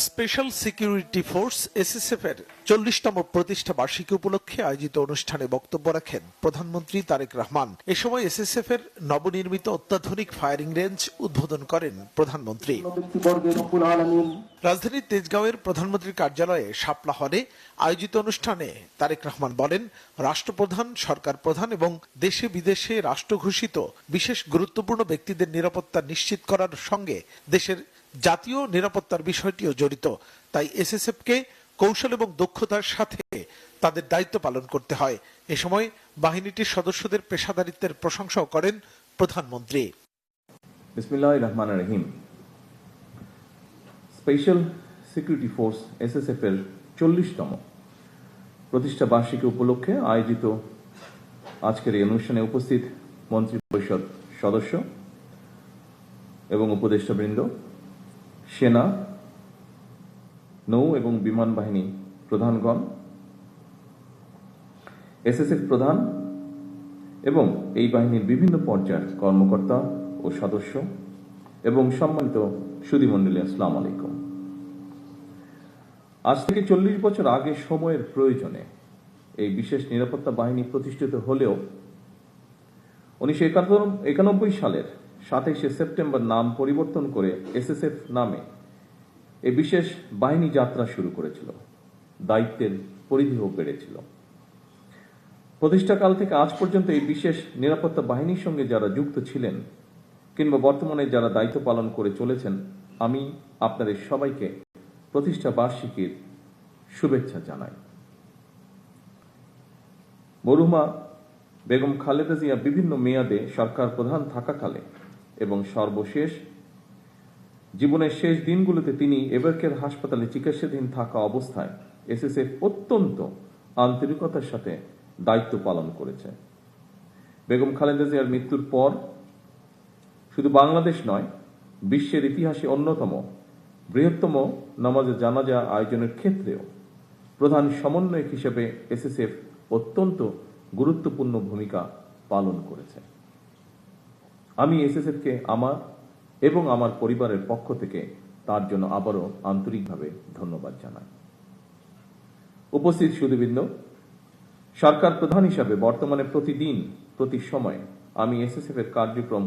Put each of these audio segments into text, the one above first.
Special security force SSF এর 40তম প্রতিষ্ঠা বার্ষিকী উপলক্ষে আয়োজিত অনুষ্ঠানে বক্তব্য রাখেন প্রধানমন্ত্রী তারেক রহমান। এ সময় এসএসএফ এর নবনির্মিত অত্যাধুনিক ফায়ারিং রেঞ্জ উদ্বোধন করেন প্রধানমন্ত্রী। রাজধানীর তেজগাঁওয়ের প্রধানমন্ত্রীর কার্যালয়ে শাপলা হলে আয়োজিত অনুষ্ঠানে তারেক রহমান বলেন, রাষ্ট্রপ্রধান, সরকার প্রধান এবং দেশে বিদেশে রাষ্ট্র ঘোষিত বিশেষ গুরুত্বপূর্ণ ব্যক্তিদের নিরাপত্তা নিশ্চিত করার সঙ্গে দেশের জাতীয় নিরাপত্তার বিষয়টিও জড়িত। তাই এসএসএফকে কৌশল এবং দক্ষতার সাথে তাদের দায়িত্ব পালন করতে হয়। এ সময় বাহিনীটির সদস্যদের পেশাদারিত্বের প্রশংসাও করেন প্রধানমন্ত্রী। বিসমিল্লাহির রহমানির রহিম। স্পেশাল সিকিউরিটি ফোর্স এসএসএফ এর 40তম প্রতিষ্ঠা বার্ষিকী উপলক্ষে আয়োজিত আজকের এই অনুষ্ঠানে উপস্থিত মন্ত্রিপরিষদ সদস্য এবং উপদেষ্টাবৃন্দ, সেনা, নৌ এবং বিমান বাহিনী প্রধানগণ, এসএসএফ প্রধান এবং এই বাহিনীর বিভিন্ন পর্যায়ের কর্মকর্তা ও সদস্য এবং সম্মানিত সুধীমণ্ডলী, আসসালামু আলাইকুম। আজ থেকে 40 বছর আগে সময়ের প্রয়োজনে এই বিশেষ নিরাপত্তা বাহিনী প্রতিষ্ঠিত হলেও 1991 সালের 27শে সেপ্টেম্বর নাম পরিবর্তন করে এসএসএফ নামে এই বিশেষ বাহিনী যাত্রা শুরু করেছিল। দায়িত্বের পরিধিও বেড়েছিল। প্রতিষ্ঠাকাল থেকে আজ পর্যন্ত এই বিশেষ নিরাপত্তা বাহিনীর সঙ্গে যারা যুক্ত ছিলেন কিংবা বর্তমানে যারা দায়িত্ব পালন করে চলেছেন, আমি আপনাদের সবাইকে প্রতিষ্ঠা বার্ষিকীর শুভেচ্ছা জানাই। মরহুমা বেগম খালেদা জিয়া বিভিন্ন মেয়াদে সরকার প্রধান থাকাকালে এবং সর্বশেষ জীবনের শেষ দিনগুলোতে তিনি এবারকের হাসপাতালে চিকিৎসাধীন থাকা অবস্থায় এসএসএফ অত্যন্ত আন্তরিকতার সাথে দায়িত্ব পালন করেছে। বেগম খালেদা জিয়ার মৃত্যুর পর শুধু বাংলাদেশ নয়, বিশ্বের ইতিহাসে অন্যতম বৃহত্তম নামাজে জানাজা আয়োজনের ক্ষেত্রেও প্রধান সমন্বয়ক হিসেবে এসএসএফ অত্যন্ত গুরুত্বপূর্ণ ভূমিকা পালন করেছে। আমি এসএসএফকে আমার এবং আমার পরিবারের পক্ষ থেকে তার জন্য আবারও আন্তরিকভাবে ধন্যবাদ জানাই। উপস্থিত সুধীবৃন্দ, সরকার প্রধান হিসাবে বর্তমানে প্রতিদিন প্রতি সময় আমি এসএসএফ এর কার্যক্রম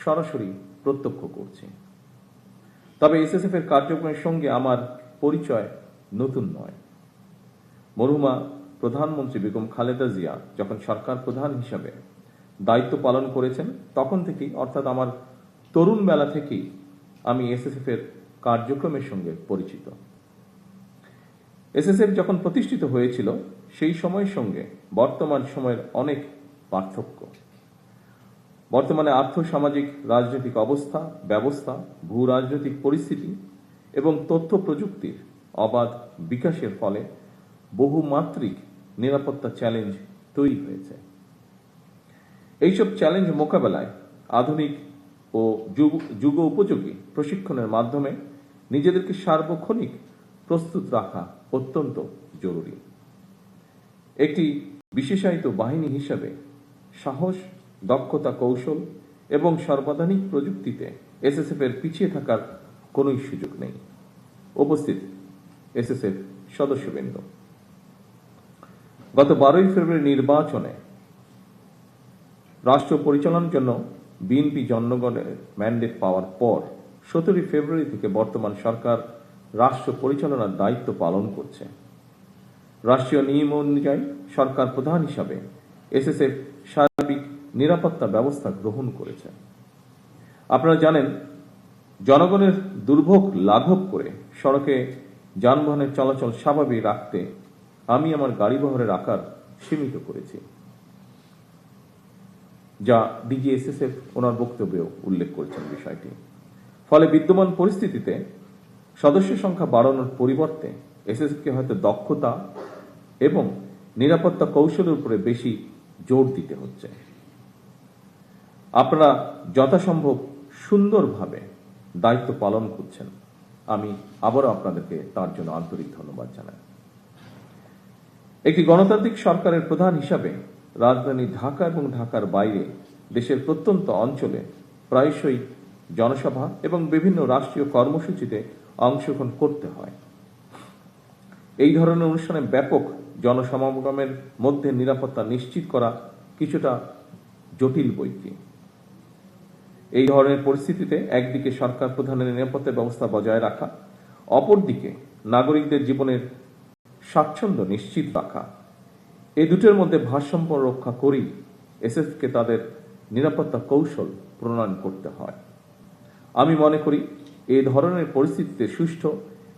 সরাসরি প্রত্যক্ষ করছি। তবে এসএসএফ এর কার্যক্রমের সঙ্গে আমার পরিচয় নতুন নয়। মরহুমা প্রধানমন্ত্রী বেগম খালেদা জিয়া যখন সরকার প্রধান হিসাবে দায়িত্ব পালন করেছেন তখন থেকেই, অর্থাৎ আমার তরুণ বেলা থেকেই আমি এসএসএফ এর কার্যক্রমের সঙ্গে পরিচিত। এসএসএফ যখন প্রতিষ্ঠিত হয়েছিল সেই সময়ের সঙ্গে বর্তমান সময়ের অনেক পার্থক্য। বর্তমানে আর্থসামাজিক রাজনৈতিক অবস্থা, ব্যবস্থা, ভূ রাজনৈতিক পরিস্থিতি এবং তথ্য প্রযুক্তির অবাধ বিকাশের ফলে বহুমাত্রিক নিরাপত্তা চ্যালেঞ্জ তৈরি হয়েছে। এইসব চ্যালেঞ্জ মোকাবেলায় আধুনিক ও যুগ উপযোগী প্রশিক্ষণের মাধ্যমে নিজেদেরকে সার্বক্ষণিক প্রস্তুত রাখা অত্যন্ত জরুরি। একটি বিশেষায়িত বাহিনী হিসাবে সাহস, দক্ষতা, কৌশল এবং সর্বাধুনিক প্রযুক্তিতে এসএসএফ এর পিছিয়ে থাকার কোন সুযোগ নেই। উপস্থিত এসএসএফ সদস্যবৃন্দ, গত 12 ফেব্রুয়ারি নির্বাচনে রাষ্ট্র পরিচালনার জন্য বিএনপি জনগণের ম্যান্ডেট পাওয়ার পর 17 ফেব্রুয়ারি থেকে বর্তমান সরকার রাষ্ট্র পরিচালনার দায়িত্ব পালন করছে। রাষ্ট্রীয় নিয়ম অনুযায়ী সরকার প্রধান হিসাবে এসএসএফ সার্বিক নিরাপত্তা ব্যবস্থা গ্রহণ করেছে। আপনারা জানেন, জনগণের দুর্ভোগ লাঘব করে সড়কে যানবাহনের চলাচল স্বাভাবিক রাখতে আমি আমার গাড়িবহরের আকার সীমিত করেছি, যা ডিজি এসএসএফ ওনার বক্তব্যেও উল্লেখ করেছেন বিষয়টি। ফলে বিদ্যমান পরিস্থিতিতে সদস্য সংখ্যা বাড়ানোর পরিবর্তে এসএসএফকে হয়তো দক্ষতা এবং নিরাপত্তা কৌশলের উপরে বেশি জোর দিতে হচ্ছে। আপনারা যথাসম্ভব সুন্দরভাবে দায়িত্ব পালন করছেন। আমি আবারও আপনাদেরকে তার জন্য আন্তরিক ধন্যবাদ জানাই। একটি গণতান্ত্রিক সরকারের প্রধান হিসাবে রাজধানী ঢাকা এবং ঢাকার বাইরে দেশের প্রত্যন্ত অঞ্চলে প্রায়শই জনসভা এবং বিভিন্ন রাষ্ট্রীয় কর্মসূচিতে অংশগ্রহণ করতে হয়। এই ধরনের অনুষ্ঠানে ব্যাপক জনসমাগমের মধ্যে নিরাপত্তা নিশ্চিত করা কিছুটা জটিল বৈকি। এই ধরনের পরিস্থিতিতে একদিকে সরকার প্রধানের নিরাপত্তা ব্যবস্থা বজায় রাখা, অপরদিকে নাগরিকদের জীবনের স্বাচ্ছন্দ্য নিশ্চিত রাখা, এই দুটোর মধ্যে ভারসাম্য রক্ষা করেই এসএসএফকে তাদের নিরাপত্তা কৌশল প্রণয়ন করতে হয়। আমি মনে করি এই ধরনের পরিস্থিতিতে সুষ্ঠু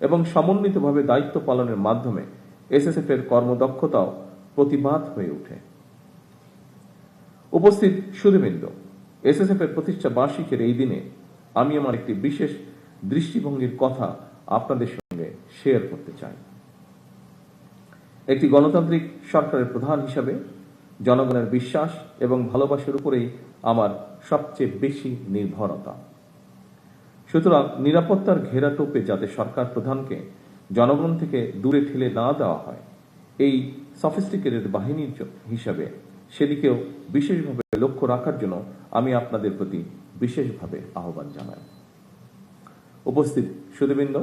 এবং সমন্বিতভাবে দায়িত্ব পালনের মাধ্যমে এসএসএফ এর কর্মদক্ষতাও প্রতিবাদ হয়ে ওঠে। উপস্থিত সুধীবৃন্দ, এসএসএফ এর প্রতিষ্ঠা বার্ষিকীর এই দিনে আমি আমার একটি বিশেষ দৃষ্টিভঙ্গির কথা আপনাদের সঙ্গে শেয়ার করতে চাই। একটি গণতান্ত্রিক সরকারের প্রধান হিসাবে জনগণের বিশ্বাস এবং ভালোবাসার উপরেই আমার সবচেয়ে বেশি নির্ভরতা। সুতরাং নিরাপত্তার ঘেরাটোপে যাতে সরকার প্রধানকে জনগণ থেকে দূরে ঠেলে না দেওয়া হয়, এই সফিস্টিকেটেড বাহিনীর হিসাবে সেদিকেও বিশেষভাবে লক্ষ্য রাখার জন্য আমি আপনাদের প্রতি বিশেষভাবে আহ্বান জানাই। উপস্থিত সুধীবৃন্দ,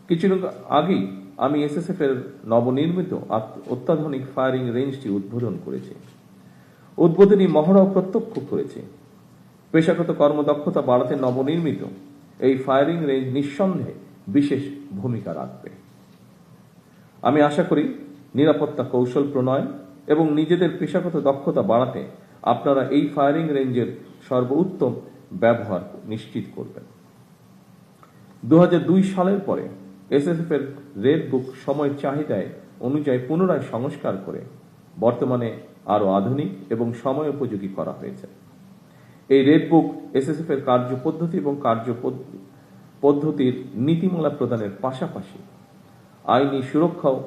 কিছুদিন আগেই আমি এসএসএফ এর নবনির্মিত অত্যাধুনিক ফায়ারিং রেঞ্জটি উদ্বোধন করেছি। উদ্বোধনী মহড়াও প্রত্যক্ষ করেছি। পেশাগত কর্মদক্ষতা বাড়াতে নবনির্মিত এই ফায়ারিং রেঞ্জ নিঃসন্দেহে বিশেষ ভূমিকা রাখবে। আমি আশা করি নিরাপত্তা কৌশল প্রণয়ন এবং নিজেদের পেশাগত দক্ষতা বাড়াতে আপনারা এই ফায়ারিং রেঞ্জের সর্বোত্তম ব্যবহার নিশ্চিত করবেন। 2002 সালের পরে এসএসএফ এর রেড বুক সময়ের চাহিদায় অনুযায়ী পুনরায় সংস্কার করে বর্তমানে আরো আধুনিক এবং সময় উপযোগী করা হয়েছে। এই রেড বুক এসএসএফ এর কার্যপদ্ধতি এবং পদ্ধতির নীতিমালা প্রদানের পাশাপাশি আইনি সুরক্ষাও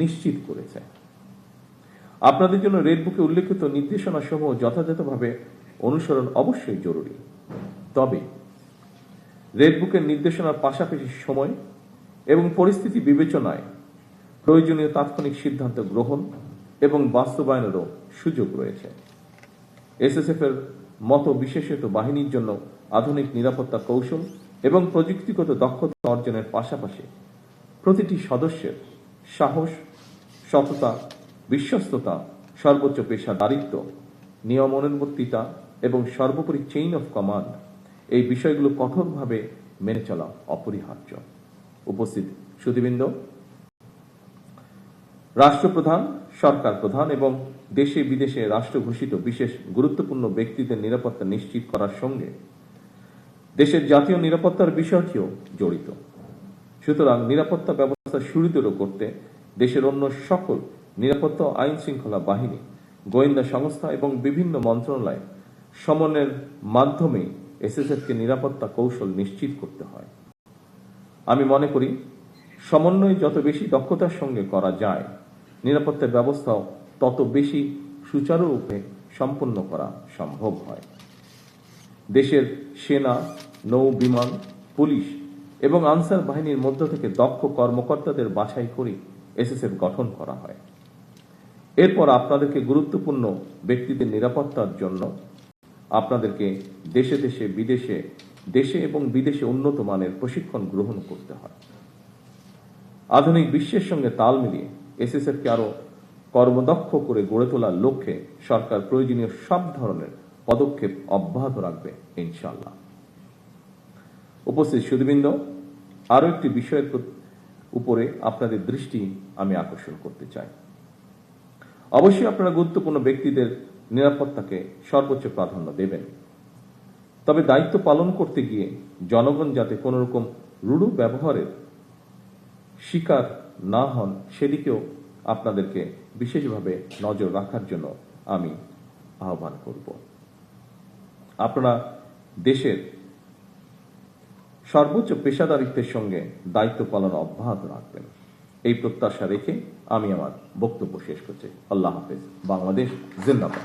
নিশ্চিত করেছে। আপনাদের জন্য রেড বুকে উল্লেখিত নির্দেশনা সমূহ যথাযথভাবে অনুসরণ অবশ্যই জরুরি। তবে রেড বুকের নির্দেশনার পাশাপাশি সময় এবং পরিস্থিতি বিবেচনায় প্রয়োজনীয় তাৎক্ষণিক সিদ্ধান্ত গ্রহণ এবং বাস্তবায়নেরও সুযোগ রয়েছে। এসএসএফ এর মতো বিশেষত বাহিনীর জন্য আধুনিক নিরাপত্তা কৌশল এবং প্রযুক্তিগত দক্ষতা অর্জনের পাশাপাশি প্রতিটি সদস্যের সাহস, সততা, বিশ্বস্ততা, সর্বোচ্চ পেশাদারিত্ব, নিয়ম অনুবর্তিতা এবং সর্বোপরি চেইন অফ কমান্ড, এই বিষয়গুলো কঠোরভাবে মেনে চলা অপরিহার্য। উপস্থিত সুধীবৃন্দ, রাষ্ট্রপ্রধান, সরকার প্রধান এবং দেশে বিদেশে রাষ্ট্র ঘোষিত বিশেষ গুরুত্বপূর্ণ ব্যক্তিদের নিরাপত্তা নিশ্চিত করার সঙ্গে দেশের জাতীয় নিরাপত্তার বিষয়টিও জড়িত। সুতরাং নিরাপত্তা ব্যবস্থা সুদৃঢ় করতে দেশের অন্য সকল নিরাপত্তা আইন শৃঙ্খলা বাহিনী, গোয়েন্দা সংস্থা এবং বিভিন্ন মন্ত্রণালয় সমন্বয়ের মাধ্যমে এসএসএফকে নিরাপত্তা কৌশল নিশ্চিত করতে হয়। আমি মনে করি সমন্বয় যত বেশি দক্ষতার সঙ্গে করা যায়, নিরাপত্তা ব্যবস্থাও তত বেশি সুচারুরূপে সম্পন্ন করা সম্ভব হয়। দেশের সেনা, নৌ বিমান, পুলিশ এবং আনসার বাহিনীর মধ্য থেকে দক্ষ কর্মকর্তাদের বাছাই করে এসএসএফ গঠন করা হয়। এরপর আপনাদেরকে গুরুত্বপূর্ণ ব্যক্তিদের নিরাপত্তার জন্য আপনাদেরকে দেশে এবং বিদেশে উন্নত মানের প্রশিক্ষণ গ্রহণ করতে হয়। আধুনিক বিশ্বের সঙ্গে তাল মিলিয়ে এসএসএফকে আরো কর্মদক্ষ করে গড়ে তোলার লক্ষ্যে সরকার প্রয়োজনীয় সব ধরনের পদক্ষেপ অব্যাহত রাখবে ইনশাআল্লাহ। উপস্থিত সুধীবৃন্দ, আরো একটি বিষয়ের উপরে আপনাদের দৃষ্টি আমি আকর্ষণ করতে চাই। অবশ্যই আপনারা গুরুত্বপূর্ণ ব্যক্তিদের নিরাপত্তাকে সর্বোচ্চ প্রাধান্য দেবেন। তবে দায়িত্ব পালন করতে গিয়ে জনগণ যাতে কোন রকম রূঢ় ব্যবহারের শিকার না হন, সেদিকেও আপনাদেরকে বিশেষভাবে নজর রাখার জন্য আমি আহ্বান করব। আপনারা দেশের সর্বোচ্চ পেশাদারিত্বের সঙ্গে দায়িত্ব পালন অব্যাহত রাখবেন, এই প্রত্যাশা রেখে আমি আমার বক্তব্য শেষ করছি। আল্লাহ হাফেজ। বাংলাদেশ জিন্দাবাদ।